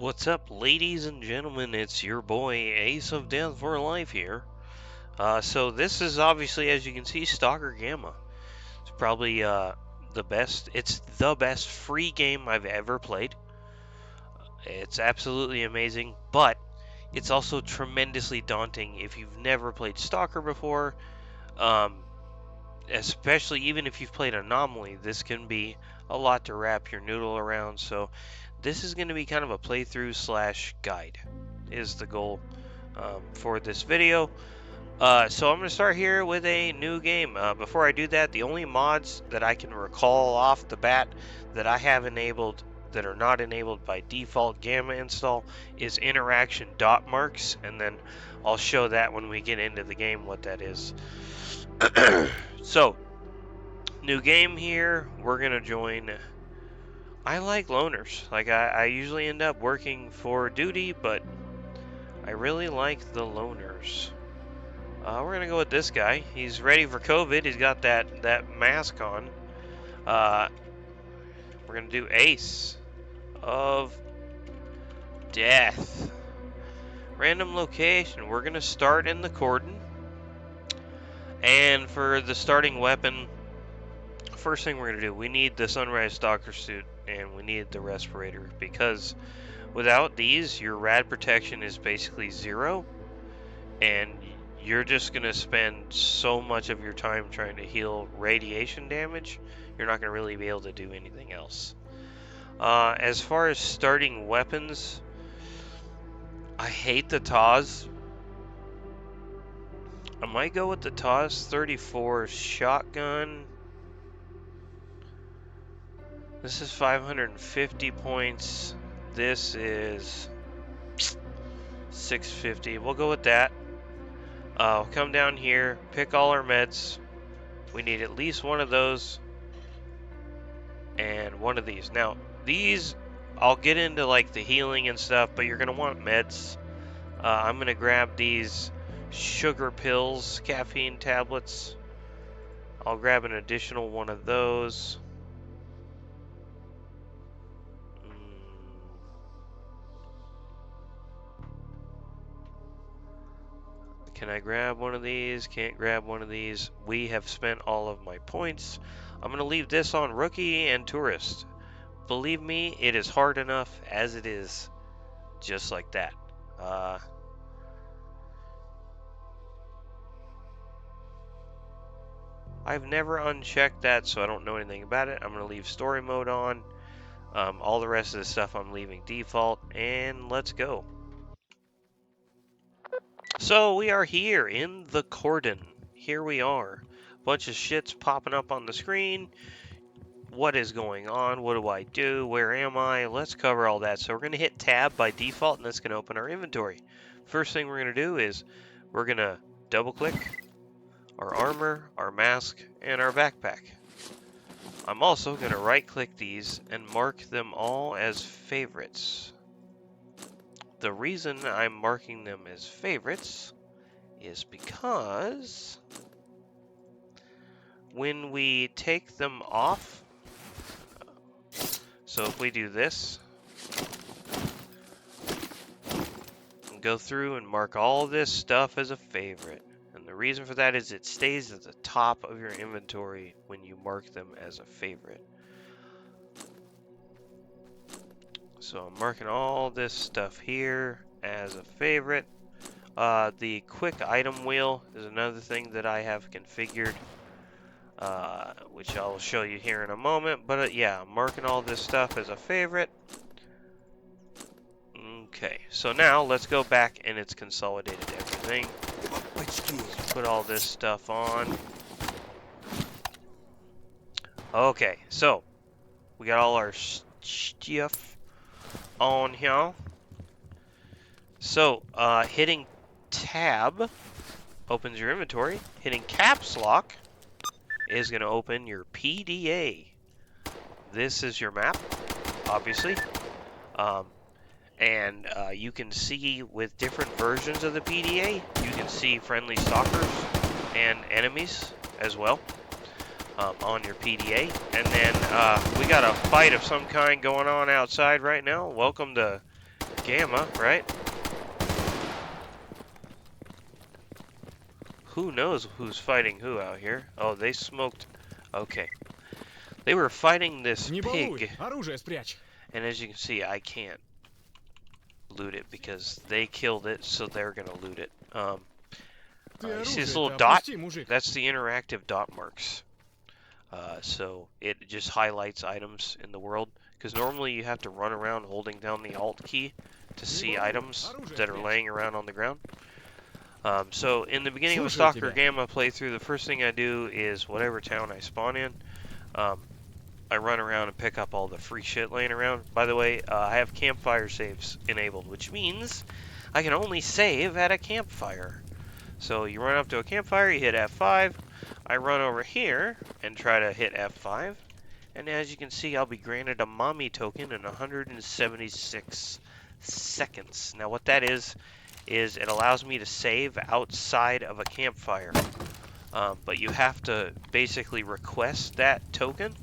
What's up, ladies and gentlemen? It's your boy Ace of Death for Life here. So this is obviously, as you can see, Stalker Gamma. It's probably the best. It's the best free game I've ever played. It's absolutely amazing, but it's also tremendously daunting if you've never played Stalker before. Um, Especially even if you've played Anomaly, this can be a lot to wrap your noodle around. So this is going to be kind of a playthrough slash guide is the goal for this video. So I'm going to start here with a new game. Before I do that, the only mods that I can recall off the bat that I have enabled that are not enabled by default Gamma install is interaction dot marks, and then I'll show that when we get into the game what that is. So, new game here. We're going to join. I like loners. Like, I usually end up working for duty, but I really like the loners. We're going to go with this guy. He's ready for COVID. He's got that mask on. We're going to do Ace of Death. Random location. We're going to start in the Cordon. And for the starting weapon, first thing we're going to do, we need the Sunrise Stalker suit and we need the respirator, because without these, your rad protection is basically zero, and you're just going to spend so much of your time trying to heal radiation damage, you're not going to really be able to do anything else. As far as starting weapons, I hate the TAWs. I might go with the TAWS 34 shotgun. This is 550 points. This is 650. We'll go with that. Come down here, pick all our meds. We need at least one of those and one of these. Now, these, I'll get into like the healing and stuff, but you're going to want meds. I'm going to grab these sugar pills, caffeine tablets. I'll grab an additional one of those. Can I grab one of these? Can't grab one of these. We have spent all of my points. I'm going to leave this on Rookie and Tourist. Believe me, it is hard enough as it is, just like that. I've never unchecked that, so I don't know anything about it. I'm going to leave story mode on. All the rest of the stuff I'm leaving default, and let's go. So we are here in the Cordon. Here we are. Bunch of shit's popping up on the screen. What is going on? What do I do? Where am I? Let's cover all that. So we're going to hit tab by default, and that's going to open our inventory. First thing we're going to do is we're going to double click our armor, our mask, and our backpack. I'm also going to right click these and mark them all as favorites. The reason I'm marking them as favorites is because when we take them off, so if we do this, and go through and mark all this stuff as a favorite. And the reason for that is it stays at the top of your inventory when you mark them as a favorite. So I'm marking all this stuff here as a favorite. The quick item wheel is another thing that I have configured, which I'll show you here in a moment. But yeah, I'm marking all this stuff as a favorite. Okay, so now let's go back and it's consolidated everything. Let's put all this stuff on. Okay, so we got all our stuff on here. So hitting tab opens your inventory. Hitting caps lock is going to open your PDA. This is your map, obviously. And you can see with different versions of the PDA, you can see friendly stalkers and enemies as well on your PDA. And then we got a fight of some kind going on outside right now. Welcome to Gamma, right? Who knows who's fighting who out here? Oh, they smoked. Okay. They were fighting this pig. And as you can see, I can't loot it because they killed it, so they're gonna loot it. You see this little dot? That's the interactive dot marks. So it just highlights items in the world. Because normally you have to run around holding down the Alt key to see items that are laying around on the ground. So in the beginning of a Stalker Gamma playthrough, the first thing I do is whatever town I spawn in, I run around and pick up all the free shit laying around. By the way, I have campfire saves enabled, which means I can only save at a campfire. So you run up to a campfire, you hit F5, I run over here and try to hit F5, and as you can see, I'll be granted a mommy token in 176 seconds. Now what that is it allows me to save outside of a campfire. But you have to basically request that token,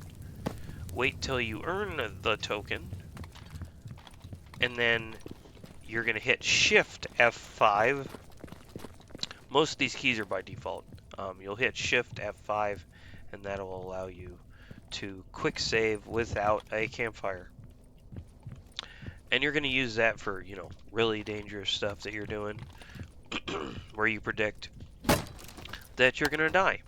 wait till you earn the token, and then you're going to hit Shift F5. Most of these keys are by default. You'll hit Shift F5, and that'll allow you to quick save without a campfire. And you're going to use that for, you know, really dangerous stuff that you're doing, where you predict that you're going to die.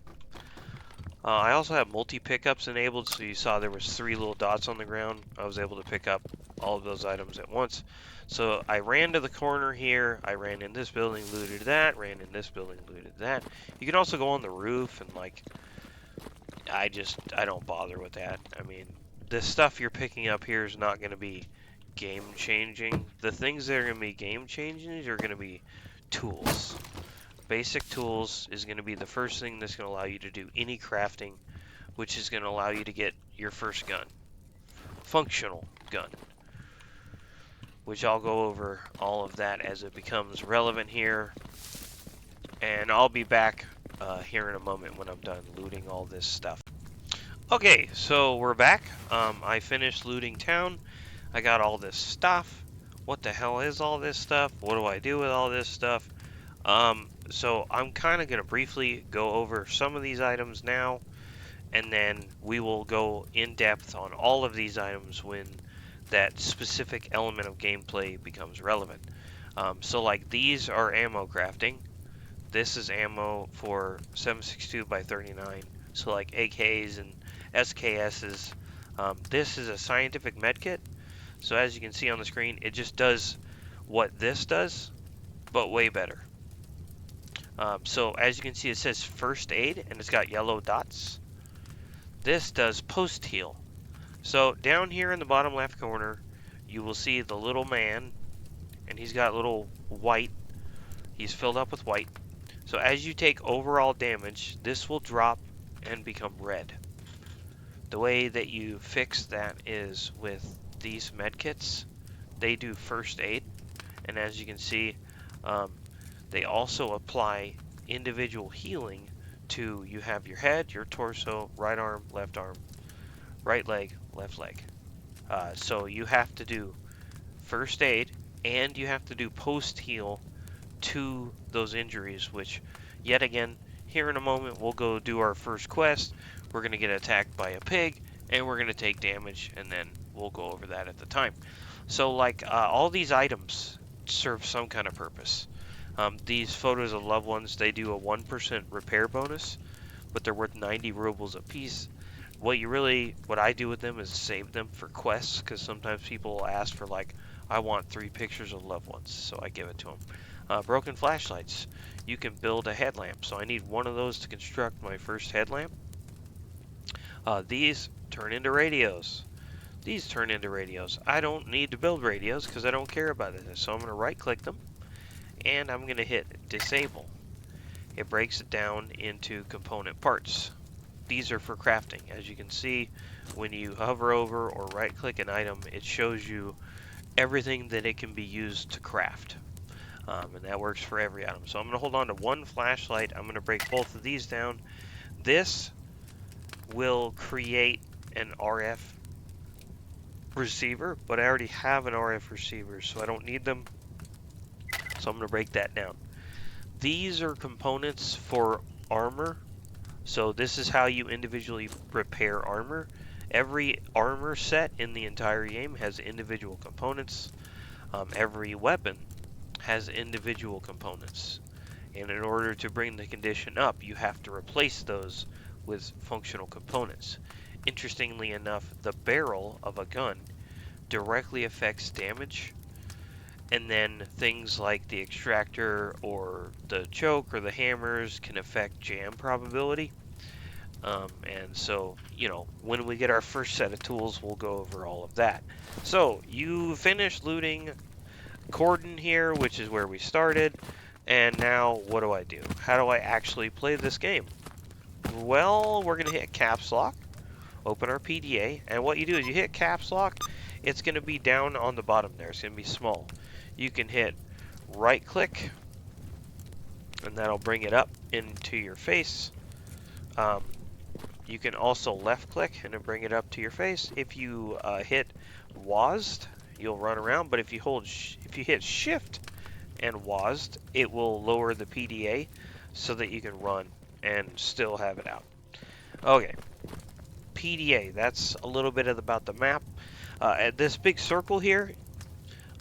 I also have multi-pickups enabled, so you saw there was 3 little dots on the ground. I was able to pick up all of those items at once. So I ran to the corner here, I ran in this building, looted that, ran in this building, looted that. You can also go on the roof and, like, I don't bother with that. I mean, the stuff you're picking up here is not going to be game-changing. The things that are going to be game-changing are going to be tools. Basic tools is going to be the first thing that's going to allow you to do any crafting, which is going to allow you to get your first gun. Functional gun. Which I'll go over all of that as it becomes relevant here. And I'll be back here in a moment when I'm done looting all this stuff. Okay, so we're back. I finished looting town. I got all this stuff. What the hell is all this stuff? What do I do with all this stuff? So I'm kind of going to briefly go over some of these items now, and then we will go in depth on all of these items when that specific element of gameplay becomes relevant. So like these are ammo crafting. This is ammo for 7.62 by 39. So like AKs and SKSs. This is a scientific medkit. So as you can see on the screen, it just does what this does, but way better. So as you can see, it says first aid, and it's got yellow dots. This does post heal. So down here in the bottom left corner, you will see the little man, and he's got little white. He's filled up with white. So as you take overall damage, this will drop and become red. The way that you fix that is with these medkits. They do first aid, and as you can see, they also apply individual healing to, you have your head, your torso, right arm, right leg, left leg. So you have to do first aid, and you have to do post heal to those injuries, which, yet again, here in a moment, we'll go do our first quest. We're going to get attacked by a pig, and we're going to take damage, and then we'll go over that at the time. So, like, all these items serve some kind of purpose. These photos of loved ones, they do a 1% repair bonus, but they're worth 90 rubles a piece. What I do with them is save them for quests, because sometimes people will ask for, like, I want 3 pictures of loved ones, so I give it to them. Broken flashlights. You can build a headlamp, so I need one of those to construct my first headlamp. These turn into radios. These turn into radios. I don't need to build radios because I don't care about this, so I'm going to right click them, and I'm going to hit disable. It breaks it down into component parts. These are for crafting. As you can see, when you hover over or right click an item, it shows you everything that it can be used to craft. And that works for every item. So I'm going to hold on to one flashlight. I'm going to break both of these down. This will create an RF receiver, but I already have an RF receiver, so I don't need them. So I'm going to break that down. These are components for armor. So this is how you individually repair armor. Every armor set in the entire game has individual components. Every weapon has individual components. And in order to bring the condition up, you have to replace those with functional components. Interestingly enough, the barrel of a gun directly affects damage, and then things like the extractor or the choke or the hammers can affect jam probability. And so, when we get our first set of tools, we'll go over all of that. So, you finished looting Cordon here, which is where we started. And now, what do I do? How do I actually play this game? Well, we're going to hit caps lock, open our PDA, and what you do is you hit caps lock, it's going to be down on the bottom there. It's going to be small. You can hit right click, and that'll bring it up into your face. You can also left click and it'll bring it up to your face. If you hit WASD, you'll run around, but if you hit shift and WASD, it will lower the PDA so that you can run and still have it out. Okay, PDA, that's a little bit about the map. This big circle here,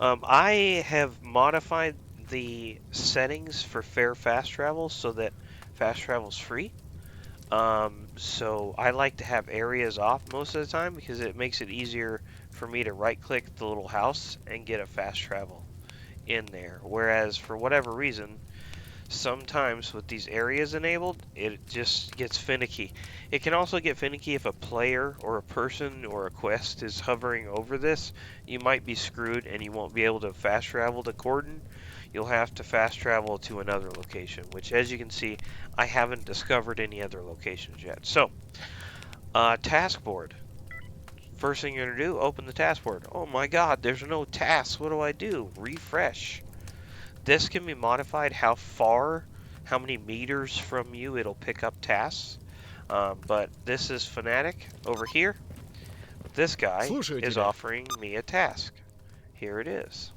I have modified the settings for fair fast travel so that fast travel is free. So I like to have areas off most of the time because it makes it easier for me to right click the little house and get a fast travel in there. Whereas for whatever reason, sometimes with these areas enabled, it just gets finicky. It can also get finicky if a player or a person or a quest is hovering over this. You might be screwed and you won't be able to fast travel to Cordon. You'll have to fast travel to another location, which as you can see, I haven't discovered any other locations yet. So, task board. First thing you're going to do, open the task board. Oh my god, there's no tasks. What do I do? Refresh. This can be modified how many meters from you it'll pick up tasks. But this is Fanatic over here. This guy is offering me a task. Here it is.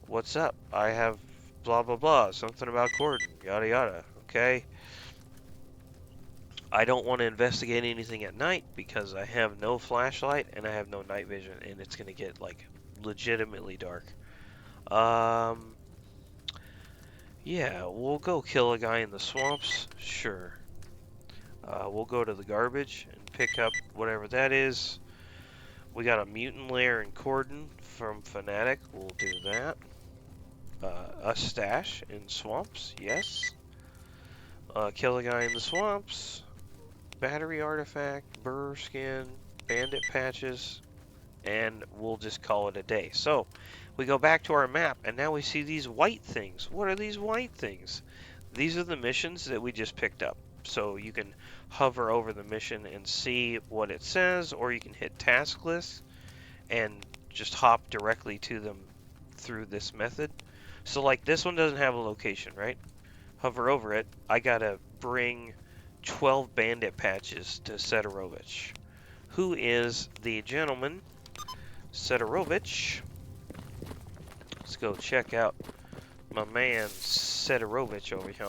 What's up? I have blah blah blah, something about Cordon, yada yada. Okay. I don't want to investigate anything at night because I have no flashlight and I have no night vision, and it's gonna get like legitimately dark. Yeah, we'll go kill a guy in the swamps. Sure. We'll go to the garbage and pick up whatever that is. We got a mutant lair in Cordon from Fanatic. We'll do that. A stash in swamps. Yes. Kill a guy in the swamps. Battery artifact, burr skin, bandit patches, and we'll just call it a day. So we go back to our map, and now we see these white things. What are these white things? These are the missions that we just picked up. So you can hover over the mission and see what it says, or you can hit task list and just hop directly to them through this method. So like this one doesn't have a location, right? Hover over it. I gotta bring 12 bandit patches to Sidorovich. Who is the gentleman Sidorovich? Let's go check out my man Sidorovich over here.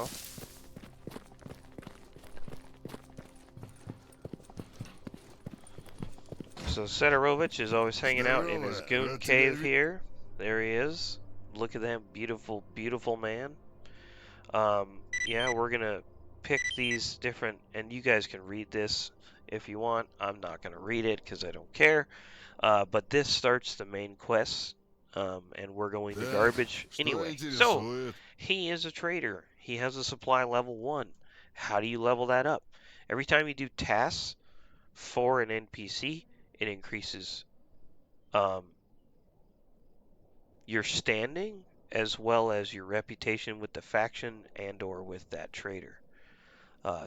So Sidorovich is always hanging out in his goon cave here. There he is. Look at that beautiful, beautiful man. Yeah, we're gonna pick these different, and you guys can read this if you want. I'm not gonna read it because I don't care. But this starts the main quest, and we're going to garbage anyway. So he is a trader. He has a supply level 1. How do you level that up? Every time you do tasks for an NPC, it increases your standing as well as your reputation with the faction and or with that trader.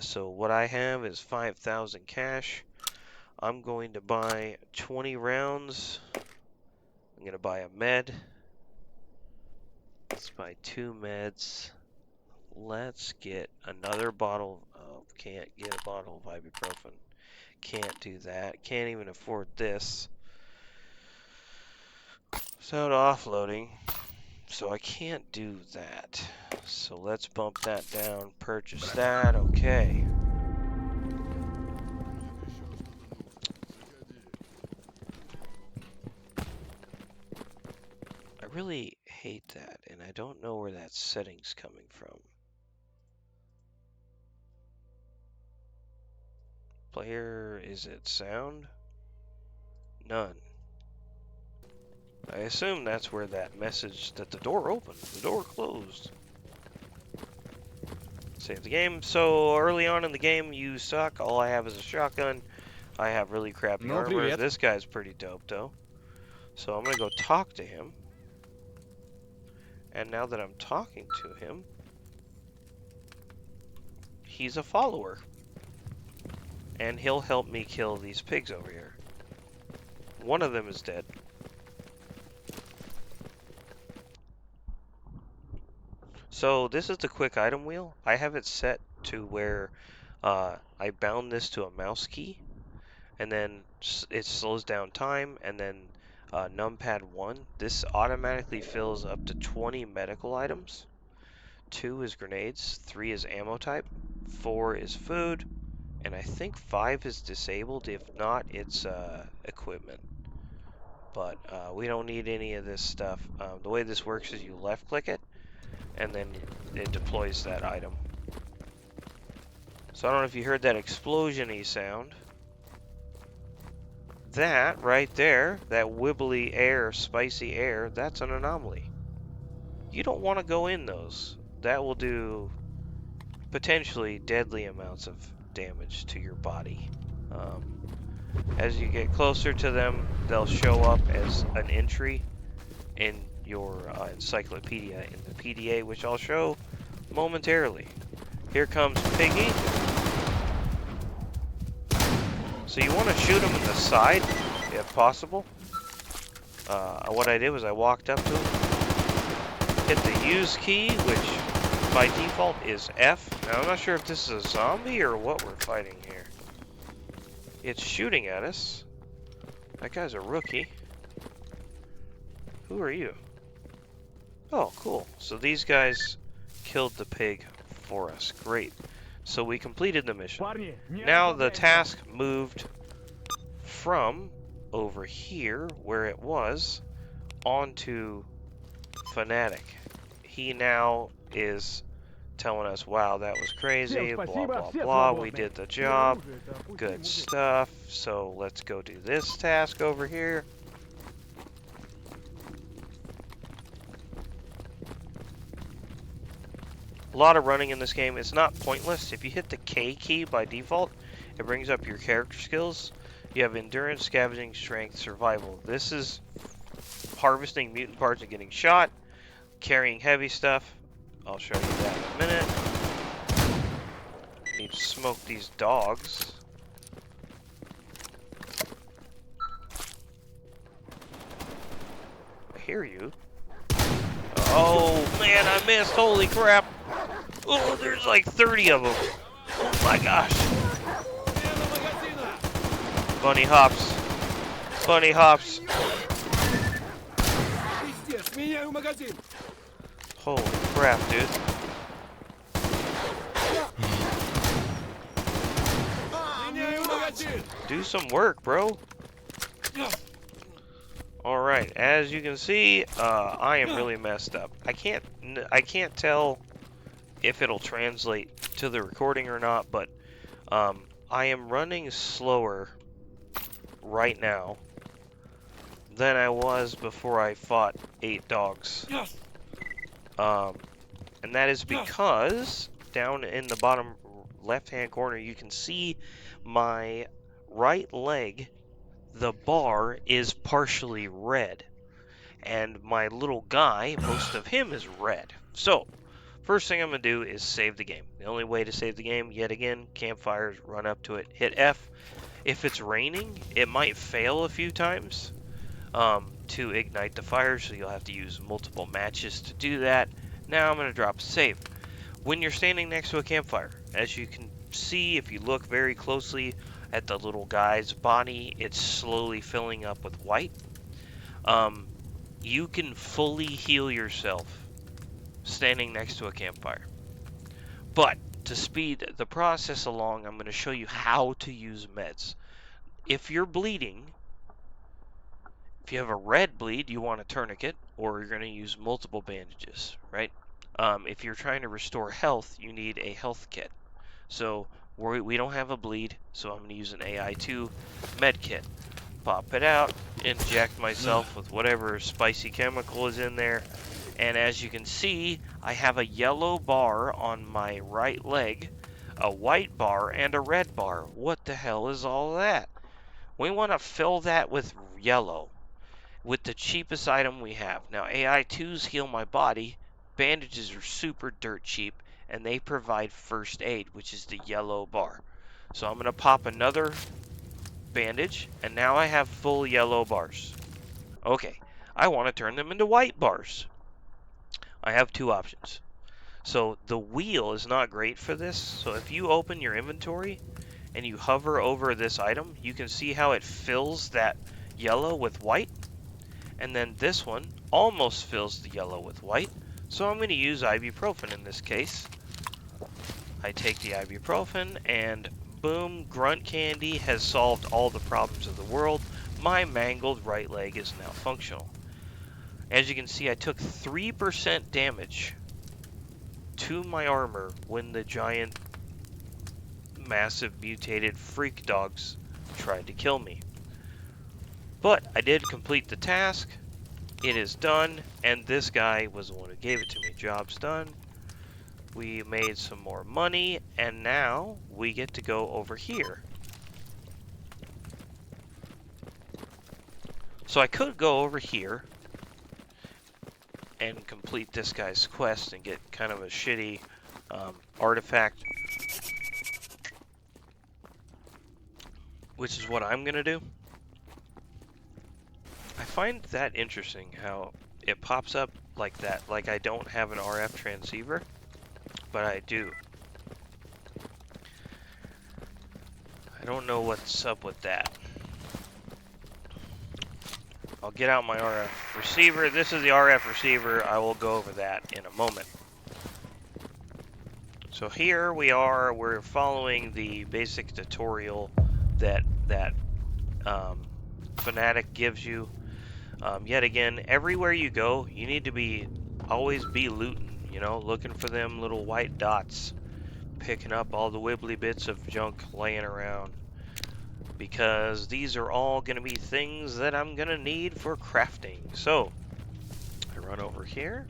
So what I have is 5,000 cash. I'm going to buy 20 rounds. I'm going to buy a med. Let's buy 2 meds. Let's get another bottle. Oh, can't get a bottle of ibuprofen. Can't do that. Can't even afford this. Without offloading, so I can't do that. So let's bump that down, purchase that, okay. I really hate that, and I don't know where that setting's coming from. Player, is it sound? None. I assume that's where that message that the door opened, the door closed. Save the game. So early on in the game, you suck. All I have is a shotgun. I have really crappy armor. This guy's pretty dope, though. So I'm gonna go talk to him. And now that I'm talking to him, he's a follower. And he'll help me kill these pigs over here. One of them is dead. So this is the quick item wheel. I have it set to where I bound this to a mouse key, and then it slows down time, and then numpad 1. This automatically fills up to 20 medical items. 2 is grenades, 3 is ammo type, 4 is food, and I think 5 is disabled. If not, it's equipment. But we don't need any of this stuff. The way this works is you left click it, and then it deploys that item. So I don't know if you heard that explosion-y sound. That right there, that wibbly air, spicy air, that's an anomaly. You don't want to go in those. That will do potentially deadly amounts of damage to your body. As you get closer to them, they'll show up as an entry in your encyclopedia in the PDA, which I'll show momentarily. Here comes Piggy. So you want to shoot him in the side, if possible. What I did was I walked up to him, hit the use key, which by default is F. Now I'm not sure if this is a zombie or what we're fighting here. It's shooting at us. That guy's a rookie. Who are you? Oh, cool. So these guys killed the pig for us. Great. So we completed the mission. Now the task moved from over here, where it was, onto Fanatic. He now is telling us, wow, that was crazy, blah, blah, blah, we did the job, good stuff, so let's go do this task over here. A lot of running in this game. It's not pointless. If you hit the K key by default, it brings up your character skills. You have endurance, scavenging, strength, survival. This is harvesting mutant parts and getting shot, carrying heavy stuff. I'll show you that in a minute. Need to smoke these dogs. I hear you. Oh man, I missed. Holy crap. Oh, there's like 30 of them. Oh my gosh. Bunny hops. Bunny hops. Holy crap, dude. Do some work, bro. Alright, as you can see, I am really messed up. I can't tell if it'll translate to the recording or not, but I am running slower right now than I was before I fought 8 dogs. And that is because down in the bottom left-hand corner, you can see my right leg. The bar is partially red, and my little guy, most of him is red. So, first thing I'm going to do is save the game. The only way to save the game, yet again, campfires, run up to it, hit F. If it's raining, it might fail a few times to ignite the fire, so you'll have to use multiple matches to do that. Now I'm going to drop save. When you're standing next to a campfire, as you can see, if you look very closely at the little guy's body, it's slowly filling up with white. you can fully heal yourself standing next to a campfire. But to speed the process along, I'm going to show you how to use meds. If you're bleeding, if you have a red bleed, you want a tourniquet, or you're going to use multiple bandages, right? If you're trying to restore health, you need a health kit. So we don't have a bleed, so I'm going to use an AI2 med kit. Pop it out, inject myself with whatever spicy chemical is in there, and as you can see, I have a yellow bar on my right leg, a white bar, and a red bar. What the hell is all that? We want to fill that with yellow, with the cheapest item we have. Now, AI2s heal my body, bandages are super dirt cheap, and they provide first aid, which is the yellow bar. So I'm going to pop another bandage, and now I have full yellow bars. Okay, I want to turn them into white bars. I have two options. So the wheel is not great for this. So if you open your inventory and you hover over this item, you can see how it fills that yellow with white. And then this one almost fills the yellow with white. So I'm going to use ibuprofen in this case. I take the ibuprofen and boom, grunt candy has solved all the problems of the world. My mangled right leg is now functional. As you can see, I took 3% damage to my armor when the giant, massive, mutated freak dogs tried to kill me. But I did complete the task. It is done, and this guy was the one who gave it to me. Job's done. We made some more money, and now we get to go over here. So I could go over here and complete this guy's quest and get kind of a shitty artifact, which is what I'm gonna do. I find that interesting how it pops up like that, like I don't have an RF transceiver, but I do. I don't know what's up with that. I'll get out my RF receiver. This is the RF receiver. I will go over that in a moment. So here we are. We're following the basic tutorial that Fanatic gives you. Yet again, everywhere you go, you need to always be looting. You know, looking for them little white dots, picking up all the wibbly bits of junk laying around. Because these are all going to be things that I'm going to need for crafting. So, I run over here.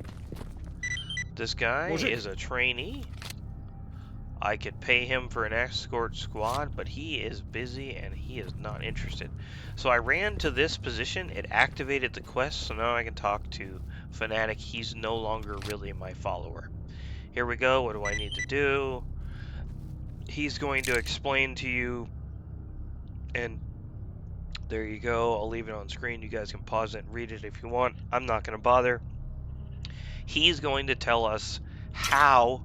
This guy is a trainee. I could pay him for an escort squad, but he is busy and he is not interested. So I ran to this position. It activated the quest, so now I can talk to Fanatic. He's no longer really my follower. Here we go. What do I need to do? He's going to explain to you. And there you go. I'll leave it on screen. You guys can pause it and read it if you want. I'm not going to bother. He's going to tell us how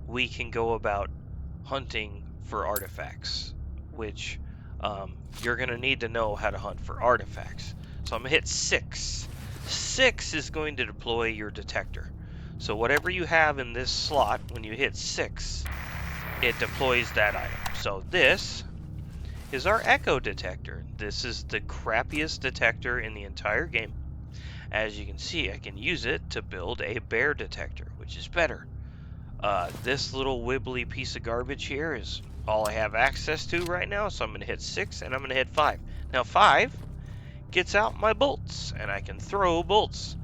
we can go about hunting for artifacts, which you're going to need to know how to hunt for artifacts. So I'm going to hit 6. 6 is going to deploy your detector. So whatever you have in this slot, when you hit 6, it deploys that item. So this is our echo detector. This is the crappiest detector in the entire game. As you can see, I can use it to build a bear detector, which is better. This little wibbly piece of garbage here is all I have access to right now, so I'm going to hit 6 and I'm going to hit 5. Now 5 gets out my bolts, and I can throw bolts.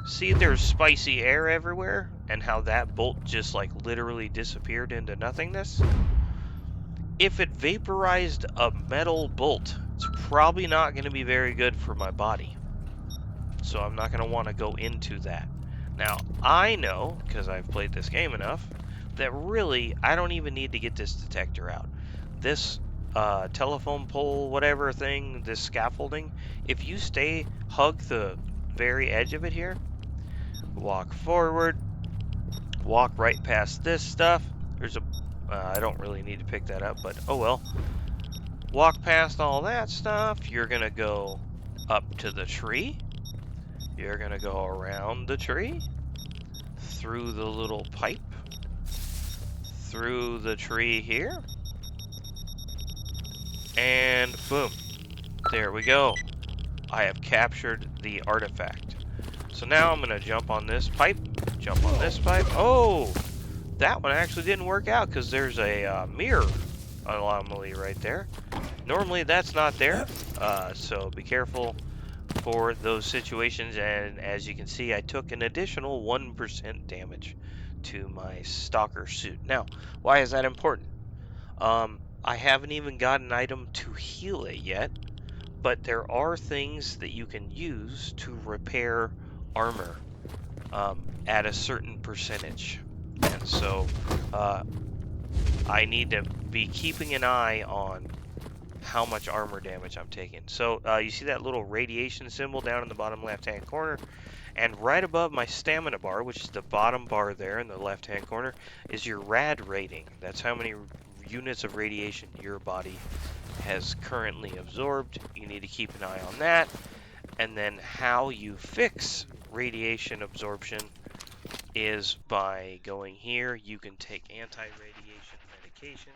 See, there's spicy air everywhere, and how that bolt just like literally disappeared into nothingness? If it vaporized a metal bolt, it's probably not going to be very good for my body. So I'm not going to want to go into that. Now, I know, because I've played this game enough, that really, I don't even need to get this detector out. This telephone pole, whatever thing, this scaffolding, if you hug the very edge of it here, walk forward, walk right past this stuff, there's I don't really need to pick that up, but oh well. Walk past all that stuff, you're going to go up to the tree, You're gonna go around the tree, through the little pipe, through the tree here, and boom. There we go. I have captured the artifact. So now I'm gonna jump on this pipe, jump on this pipe. Oh, that one actually didn't work out because there's a mirror anomaly right there. Normally that's not there, so be careful for those situations. And as you can see, I took an additional 1% damage to my stalker suit. Now, why is that important? I haven't even got an item to heal it yet, but there are things that you can use to repair armor at a certain percentage. And so I need to be keeping an eye on how much armor damage I'm taking. So you see that little radiation symbol down in the bottom left-hand corner, and right above my stamina bar, which is the bottom bar there in the left-hand corner, is your rad rating. That's how many units of radiation your body has currently absorbed. You need to keep an eye on that. And then how you fix radiation absorption is by going here. You can take anti-radiation medication.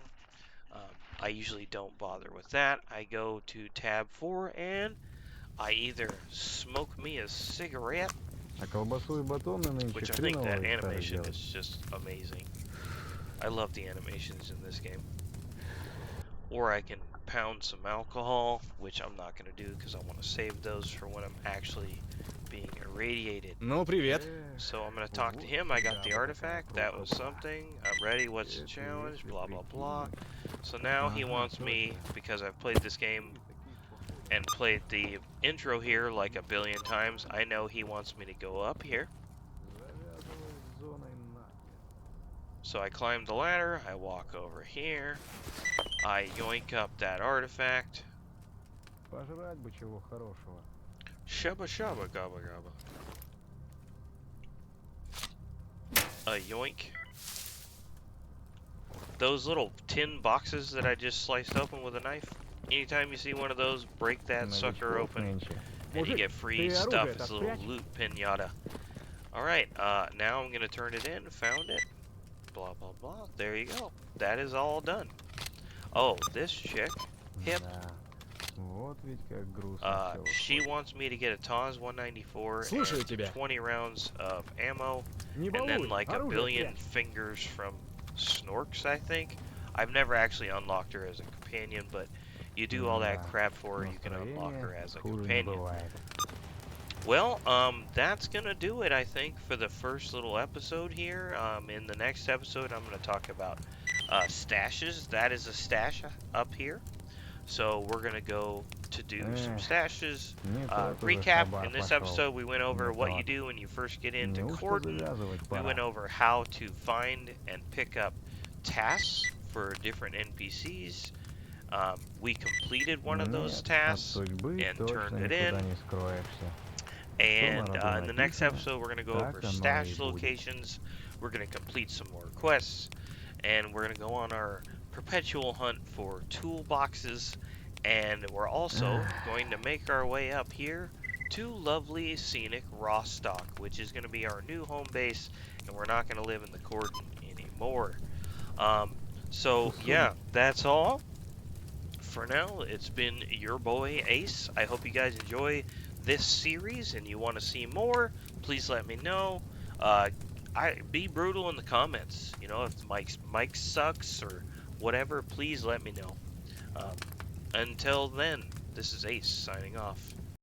I usually don't bother with that. I go to tab 4 and I either smoke me a cigarette, which I think that animation is just amazing. I love the animations in this game. Or I can pound some alcohol, which I'm not going to do because I want to save those for when I'm actually being irradiated. Ну, привет. So I'm going to talk to him. I got the artifact. That was something. I'm ready. What's the challenge? Blah, blah, blah. So now he wants me, because I've played this game and played the intro here like a billion times, I know he wants me to go up here. So I climb the ladder, I walk over here, I yoink up that artifact. Shabba shabba gabba gabba. A yoink. Those little tin boxes that I just sliced open with a knife, anytime you see one of those, break that sucker open and you get free stuff. It's a little loot pinata. Alright, now I'm gonna turn it in. Found it. Blah blah blah. There you go. That is all done. Oh, this chick, hip. She wants me to get a TAS 194 and 20 rounds of ammo, and then like a billion fingers from Snorks, I think. I've never actually unlocked her as a companion, but you do all that crap for her, you can unlock her as a companion. Well, that's gonna do it, I think, for the first little episode here. In the next episode, I'm gonna talk about stashes. That is a stash up here. So we're gonna go to do some stashes. Recap, in this episode we went over what you do when you first get into Cordon. We went over how to find and pick up tasks for different NPCs. We completed one of those tasks and turned it in. And in the next episode we're gonna go over stash locations. We're gonna complete some more quests, and we're gonna go on our perpetual hunt for toolboxes, and we're also going to make our way up here to lovely scenic Rostock, which is going to be our new home base, and we're not going to live in the Cordon anymore. So yeah, that's all for now. It's been your boy Ace. I hope you guys enjoy this series and you want to see more. Please let me know. Be brutal in the comments. You know, if Mike sucks or whatever, please let me know. Until then, this is Ace signing off.